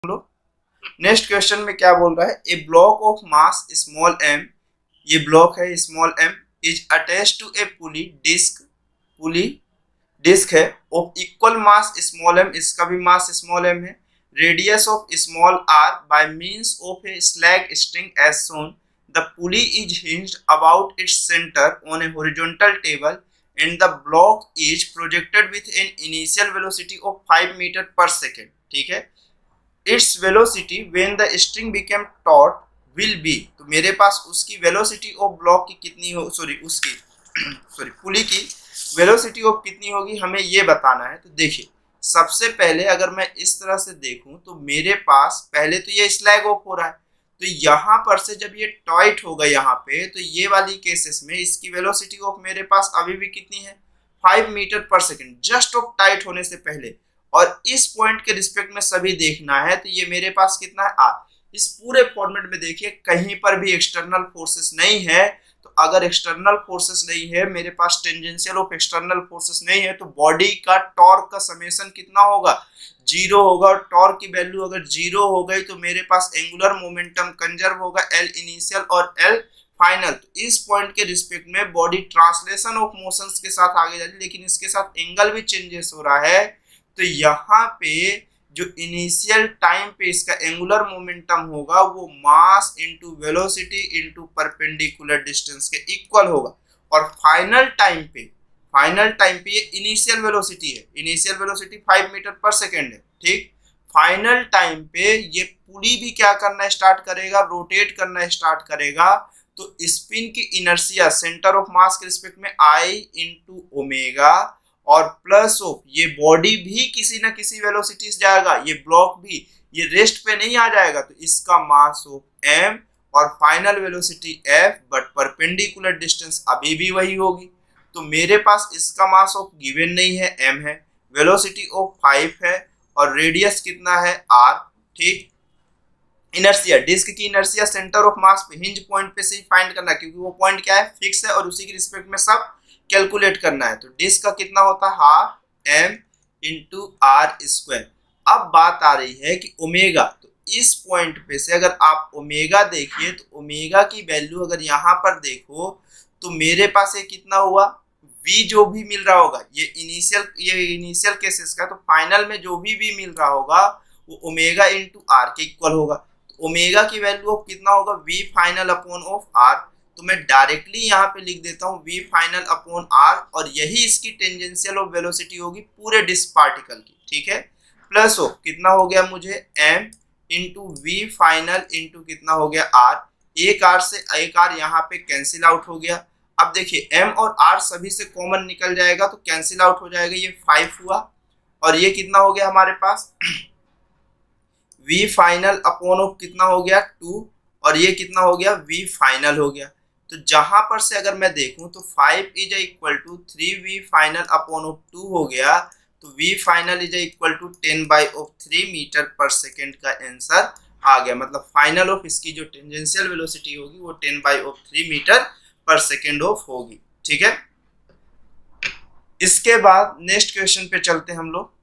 लोग next question में क्या बोल रहा है, a block of mass small m, ये ब्लॉक है small m, is attach to a pulley disc है of equal mass small m, इसका भी मास स्मॉल एम है, radius of small r by means of a slack string as shown, the pulley is hinged about its centre on a horizontal table and the block is projected with an initial velocity of 5 metre पर second. ठीक है, its velocity when the string became taught will be, तो मेरे पास उसकी velocity of block की कितनी हो, sorry पुली की वेलोसिटी ऑफ कितनी होगी हमें ये बताना है। तो देखिए सबसे पहले अगर मैं इस तरह से देखूं तो मेरे पास पहले तो ये स्लैग ऑफ हो रहा है, तो यहाँ पर से जब ये टाइट होगा यहाँ पे, तो ये वाली केसेस में इसकी वेलोसिटी ऑफ मेरे पास अभी भी कितनी है 5 मीटर पर सेकेंड, जस्ट ऑफ टाइट होने से पहले, और इस पॉइंट के रिस्पेक्ट में सभी देखना है, तो ये मेरे पास कितना है आर। इस पूरे फॉर्मेट में देखिए कहीं पर भी एक्सटर्नल फोर्सेस नहीं है, तो अगर एक्सटर्नल फोर्सेस नहीं है, मेरे पास टेंजेंशियल ऑफ एक्सटर्नल फोर्सेस नहीं है, तो बॉडी का टॉर्क का समेशन कितना होगा, जीरो होगा। और टॉर्क की वैल्यू अगर जीरो हो गई तो मेरे पास एंगुलर मोमेंटम कंजर्व होगा, एल इनिशियल और एल फाइनल। तो इस पॉइंट के रिस्पेक्ट में बॉडी ट्रांसलेशन ऑफ मोशंस के साथ आगे जाती है, लेकिन इसके साथ एंगल भी चेंजेस हो रहा है, तो यहाँ पे जो इनिशियल टाइम पे इसका एंगुलर मोमेंटम होगा वो mass into velocity into perpendicular distance के इक्वल होगा, और फाइनल टाइम पे ये इनिशियल वेलोसिटी है, इनिशियल वेलोसिटी 5 मीटर पर सेकेंड है। ठीक, फाइनल टाइम पे ये पुली भी क्या करना स्टार्ट करेगा, रोटेट करना स्टार्ट करेगा, तो स्पिन की इनर्शिया सेंटर ऑफ मास के रिस्पेक्ट में आई इंटू ओमेगा, और प्लस ऑफ ये बॉडी भी किसी ना किसी वेलोसिटी से जाएगा, ये ब्लॉक भी ये रेस्ट पे नहीं आ जाएगा, तो इसका मास ऑफ एम और final velocity F, but perpendicular distance अभी भी वही होगी। तो मेरे पास इसका मास ऑफ गिवन नहीं है, एम है, वेलोसिटी ऑफ 5 है, और रेडियस कितना है आर। ठीक, इनर्शिया, डिस्क की इनर्शिया सेंटर ऑफ मास पे हिंज पॉइंट पे से ही फाइंड करना है, क्योंकि वो पॉइंट क्या है फिक्स है, और उसी के रिस्पेक्ट में सब कैलकुलेट करना है। तो डिस्क का कितना होता है half m into r square. अब बात आ रही है कि ओमेगा, तो इस पॉइंट पे से अगर आप ओमेगा देखिए, तो ओमेगा की वैल्यू अगर यहाँ पर देखो तो मेरे पास ये कितना हुआ, v जो भी मिल रहा होगा, ये इनिशियल केसेस का, तो फाइनल में जो भी मिल रहा होगा वो ओमेगा इंटू आर के इक्वल होगा। तो ओमेगा की वैल्यू ऑफ कितना होगा, v final upon of r, तो मैं डायरेक्टली यहाँ पे लिख देता हूँ v फाइनल अपॉन आर, और यही इसकी टेंजेंशियल ऑफ वेलोसिटी होगी पूरे डिस्क पार्टिकल की। ठीक है, प्लस ऑफ कितना हो गया मुझे m into v final into कितना हो गया आर, एक आर से एक आर यहाँ पे कैंसिल आउट हो गया। अब देखिए m और r सभी से कॉमन निकल जाएगा, तो कैंसिल आउट हो जाएगा, ये 5 हुआ, और ये कितना हो गया हमारे पास v फाइनल अपॉन ऑफ कितना हो गया 2, और ये कितना हो गया v फाइनल हो गया। तो जहां पर से अगर मैं देखूं तो 5 is equal to 3v final upon of 2 हो गया, तो v final is equal to 10/3 meter पर सेकेंड का आंसर आ गया। मतलब फाइनल ऑफ इसकी जो टेंजेंशियल वेलोसिटी होगी वो 10/3 मीटर पर सेकेंड ऑफ होगी। ठीक है, इसके बाद नेक्स्ट क्वेश्चन पे चलते हैं हम लोग।